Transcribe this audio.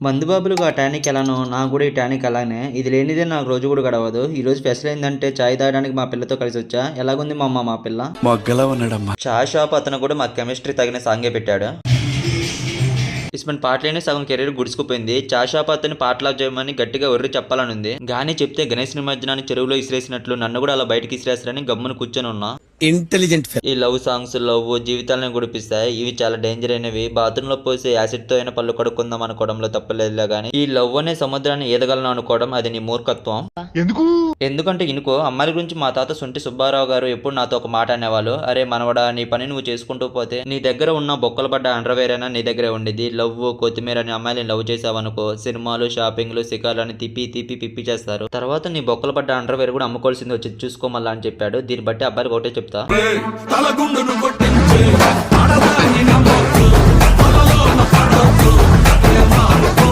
మందుబాబులకు ఆ టానిక్ ఎలానో నాకు కూడా ఈ టానిక్ అలానే. ఇది లేనిదే నాకు రోజు కూడా గడవదు. ఈరోజు స్పెషల్ ఏంటంటే చాయ్ తాగడానికి మా పిల్లతో కలిసి వచ్చా. ఎలాగుంది మా అమ్మ మా పిల్ల? మొగ్గలా ఉన్నాడమ్మా. చాయ్ షాప్ అతను కూడా మా కెమిస్ట్రీ తగిన సాంగే పెట్టాడు. ఇస్మన్ పాటలేని సగం కెరీర్ గుడిసుకుపోయింది. చాయ్ షాప్ అతని పాటలా చేయమని గట్టిగా ఒర్రి చెప్పాలని ఉంది. గానీ చెప్తే గణేష్ నిమజ్జనాన్ని చెరువులో ఇసిరేసినట్లు నన్ను కూడా అలా బయటకి ఇసిరేస్తారని గమ్మును కూర్చొని ఉన్నా. ఇంటెలిజెంట్. ఈ లవ్ సాంగ్స్ లవ్ జీవితాలను గుడిపిస్తాయి. ఇవి చాలా డేంజర్ అయినవి. బాత్రూమ్ లో పోసి యాసిడ్ తో అయినా పళ్ళు కడుక్కుందాం అనుకోవడంలో తప్పలేదులే గానీ ఈ లవ్ అనే సముద్రాన్ని ఈదగలను అనుకోవడం అది నీ మూర్ఖత్వం. ఎందుకంటే ఇనుకో అమ్మాయిల గురించి మా తాత సొంటి సుబ్బారావు గారు ఎప్పుడు నాతో ఒక మాట అనేవాళ్ళు. అరే మనవడా, నీ పని నువ్వు చేసుకుంటూ పోతే నీ దగ్గర ఉన్న బొక్కలు పడ్డ అండర్వేర్ అయినా నీ దగ్గరే ఉండేది. లవ్ కొత్తిమీర అని అమ్మాయిని లవ్ చేసావనుకో సినిమాలు షాపింగ్లు షికార్లని తిప్పి పిప్పి చేస్తారు. తర్వాత నీ బొక్కలు పడ్డ అండర్వేర్ కూడా అమ్ముకోవాల్సింది వచ్చి చూసుకోమల్లా అని చెప్పాడు. దీన్ని బట్టి అబ్బాయికి ఒకటే చెప్తా, తలగుండును కొట్టించే ఆడదాన్ని నమ్మొద్దు, తలలో పడొద్దు.